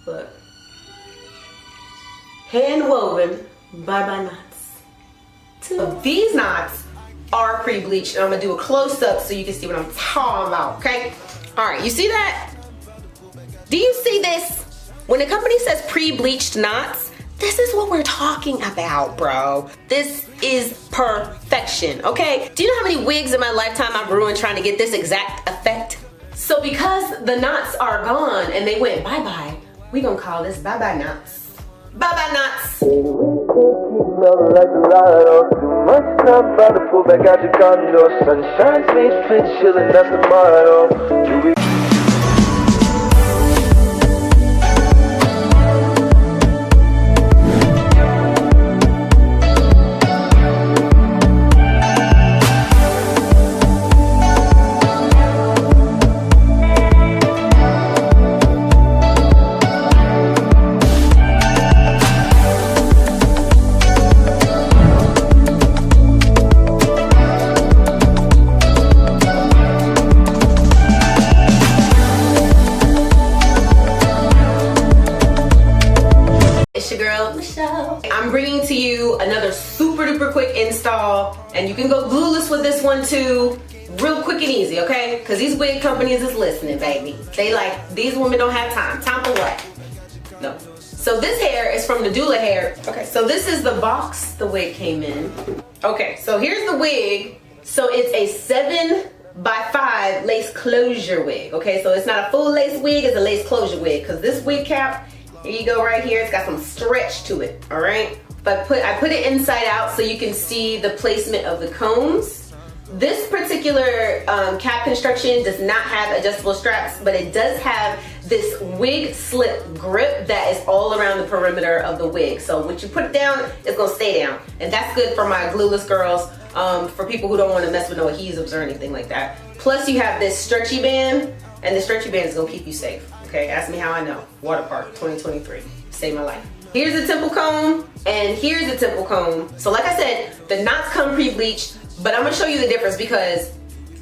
Look. Hand woven bye-bye knots. So these knots are pre-bleached, and I'm gonna do a close-up so you can see what I'm talking about, okay? All right, you see that? Do you see this? When a company says pre-bleached knots, this is what we're talking about, bro. This is perfection, okay? Do you know how many wigs in my lifetime I've ruined trying to get this exact effect? So because the knots are gone and they went bye-bye, we gonna call this bye-bye knots. Bye-bye knots. Like the lotto, too much time about to pull back out your condo. Sunshine, face, fit, chillin', that's the motto. I'm bringing to you another super duper quick install, and you can go glueless with this one too, real quick and easy, okay? Because these wig companies is listening, baby. They like, these women don't have time. Time for what? No. So this hair is from Nadula Hair. Okay, so this is the box the wig came in. Okay, so here's the wig. So it's a 7x5 lace closure wig, okay? So it's not a full lace wig, it's a lace closure wig, because this wig cap, here you go right here, it's got some stretch to it, all right? But I put it inside out so you can see the placement of the combs. This particular cap construction does not have adjustable straps, but it does have this wig slip grip that is all around the perimeter of the wig. So once you put it down, it's gonna stay down. And that's good for my glueless girls, for people who don't wanna mess with no adhesives or anything like that. Plus you have this stretchy band, and the stretchy band is gonna keep you safe. Okay, ask me how I know. Water Park 2023, saved my life. Here's a temple comb, and here's a temple comb. So like I said, the knots come pre-bleached, but I'm gonna show you the difference because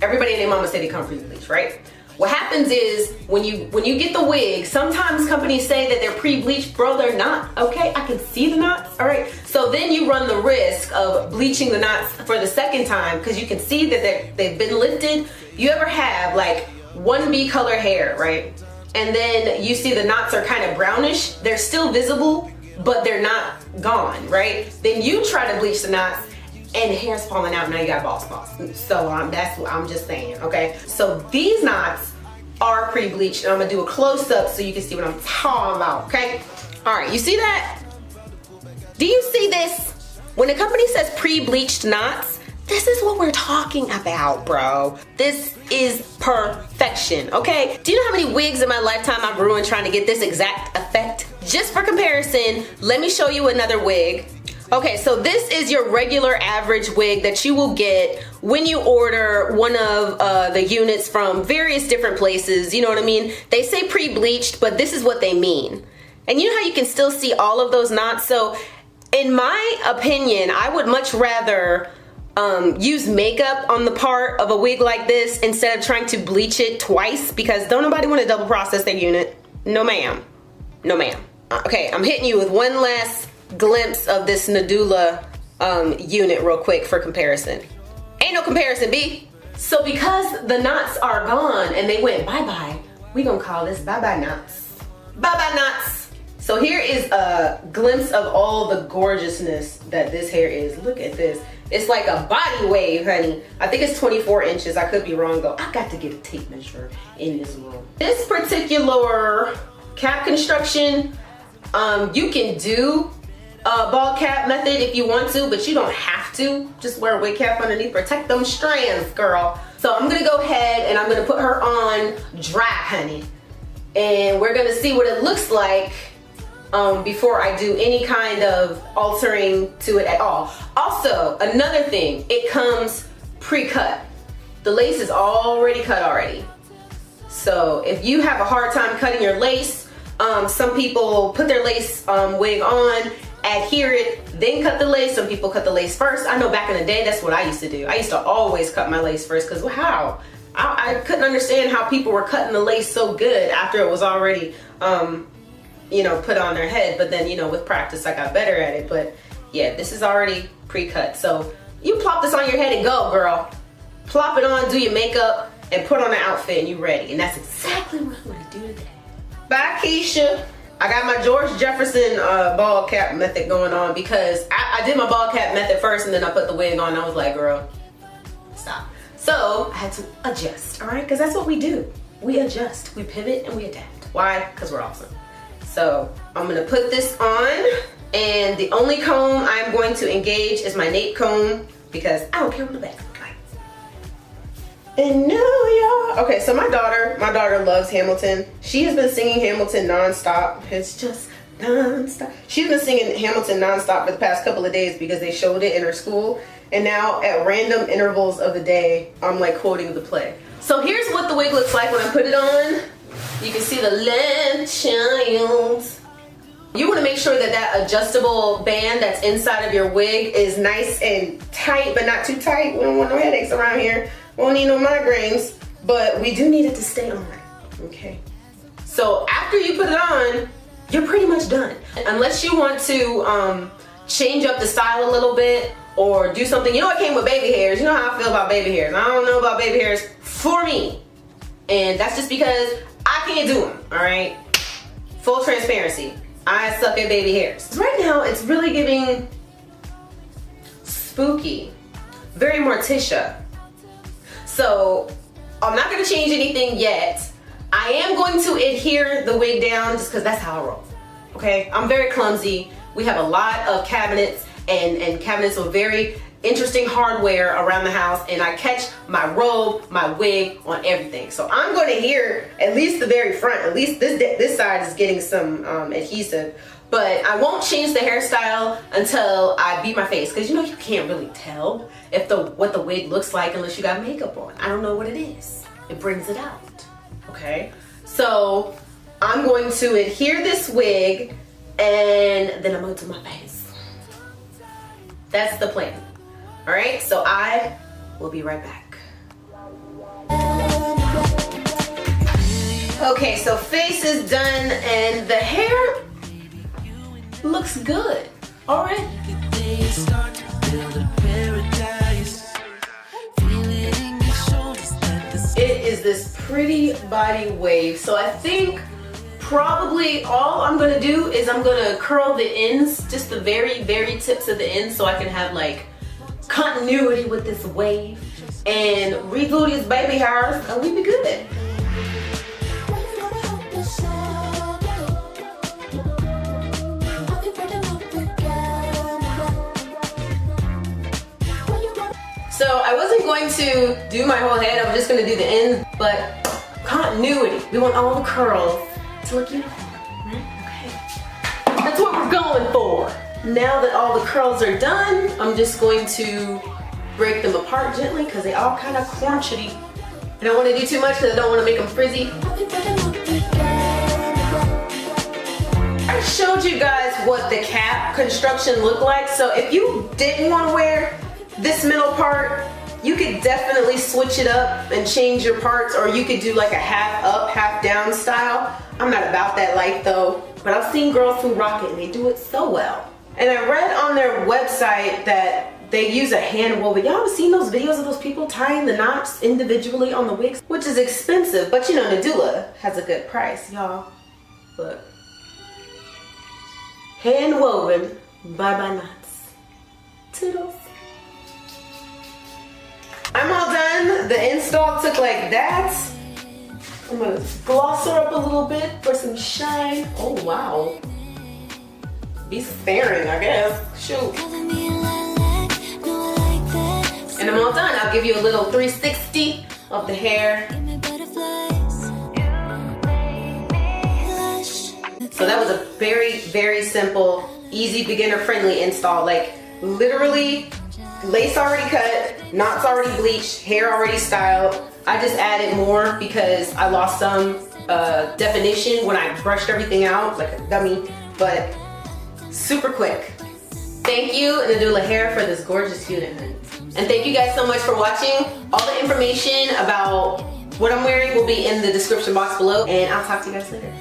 everybody and their mama say they come pre-bleached, right? What happens is when you get the wig, sometimes companies say that they're pre-bleached, bro, they're not, okay? I can see the knots, all right? So then you run the risk of bleaching the knots for the second time because you can see that they've been lifted. You ever have like 1B color hair, right? And then you see the knots are kind of brownish. They're still visible, but they're not gone, right? Then you try to bleach the knots and the hair's falling out, now you got bald spots. So that's what I'm just saying, okay? So these knots are pre-bleached, and I'm gonna do a close-up so you can see what I'm talking about, okay? All right, you see that? Do you see this? When a company says pre-bleached knots, this is what we're talking about, bro. This is perfection, okay? Do you know how many wigs in my lifetime I've ruined trying to get this exact effect? Just for comparison, let me show you another wig. Okay, so this is your regular average wig that you will get when you order one of the units from various different places, you know what I mean? They say pre-bleached, but this is what they mean. And you know how you can still see all of those knots? So in my opinion, I would much rather use makeup on the part of a wig like this instead of trying to bleach it twice, because don't nobody want to double process their unit. No ma'am. No ma'am. Okay, I'm hitting you with one last glimpse of this Nadula unit real quick for comparison. Ain't no comparison, B. So because the knots are gone and they went bye-bye, we gonna call this bye-bye knots. Bye-bye knots. So here is a glimpse of all the gorgeousness that this hair is. Look at this. It's like a body wave, honey. I think it's 24 inches. I could be wrong though. I got to get a tape measure in this room. This particular cap construction, you can do a bald cap method if you want to, but you don't have to. Just wear a wig cap underneath. Protect them strands, girl. So I'm gonna go ahead and I'm gonna put her on dry, honey. And we're gonna see what it looks like before I do any kind of altering to it at all. Also, another thing, it comes pre-cut. The lace is already cut already. So if you have a hard time cutting your lace, some people put their lace wig on, adhere it, then cut the lace. Some people cut the lace first. I know back in the day, that's what I used to do. I used to always cut my lace first, because how? I couldn't understand how people were cutting the lace so good after it was already you know, put on their head. But then, you know, with practice, I got better at it. But yeah, this is already pre-cut. So you plop this on your head and go, girl. Plop it on, do your makeup, and put on an outfit and you ready. And that's exactly what I'm gonna do today. Bye, Keisha. I got my George Jefferson ball cap method going on because I did my ball cap method first and then I put the wig on and I was like, girl, stop. So I had to adjust, all right? Because that's what we do. We adjust, we pivot, and we adapt. Why? Because we're awesome. So I'm gonna put this on, and the only comb I'm going to engage is my nape comb because I don't care what the back looks like. In New York. Okay, so my daughter loves Hamilton. She has been singing Hamilton nonstop. It's just nonstop. She's been singing Hamilton nonstop for the past couple of days because they showed it in her school. And now at random intervals of the day, I'm like quoting the play. So here's what the wig looks like when I put it on. You can see the left child. You want to make sure that that adjustable band that's inside of your wig is nice and tight, but not too tight. We don't want no headaches around here. We don't need no migraines, but we do need it to stay on, okay? So after you put it on, you're pretty much done. Unless you want to change up the style a little bit or do something. You know, it came with baby hairs. You know how I feel about baby hairs. I don't know about baby hairs for me. And that's just because I can't do them, all right? Full transparency. I suck at baby hairs. Right now, it's really giving spooky. Very Morticia. So, I'm not gonna change anything yet. I am going to adhere the wig down just because that's how I roll, okay? I'm very clumsy. We have a lot of cabinets and cabinets with very interesting hardware around the house, and I catch my robe, my wig on everything. So I'm going to adhere at least the very front. At least this side is getting some adhesive, but I won't change the hairstyle until I beat my face, because you know you can't really tell if what the wig looks like unless you got makeup on. I don't know what it is. It brings it out. Okay, so I'm going to adhere this wig and then I'm going to do my face. That's the plan. All right, so I will be right back. Okay, so face is done and the hair looks good. All right. It is this pretty body wave. So I think probably all I'm gonna do is I'm gonna curl the ends, just the very, very tips of the ends, so I can have like continuity with this wave and reglue these baby hairs and we be good. So I wasn't going to do my whole head, I was just gonna do the ends, but continuity. We want all the curls to look uniform, right? Okay. That's what we're going for. Now that all the curls are done, I'm just going to break them apart gently because they all kind of crunchety. I don't want to do too much because I don't want to make them frizzy. I showed you guys what the cap construction looked like, so if you didn't want to wear this middle part, you could definitely switch it up and change your parts, or you could do like a half up, half down style. I'm not about that life though, but I've seen girls who rock it and they do it so well. And I read on their website that they use a hand woven. Y'all ever seen those videos of those people tying the knots individually on the wigs? Which is expensive, but you know, Nadula has a good price, y'all. Look. Hand woven, bye-bye knots. Toodles. I'm all done. The install took like that. I'm gonna gloss her up a little bit for some shine. Oh, wow. Be sparing, I guess. Shoot. And I'm all done. I'll give you a little 360 of the hair. So that was a very, very simple, easy, beginner-friendly install. Like, literally, lace already cut, knots already bleached, hair already styled. I just added more because I lost some definition when I brushed everything out like a dummy, but super quick. Thank you, Nadula Hair, for this gorgeous unit. And thank you guys so much for watching. All the information about what I'm wearing will be in the description box below, and I'll talk to you guys later.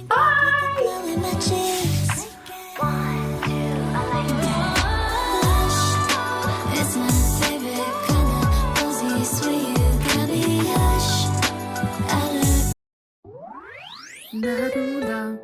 Bye! Nadula.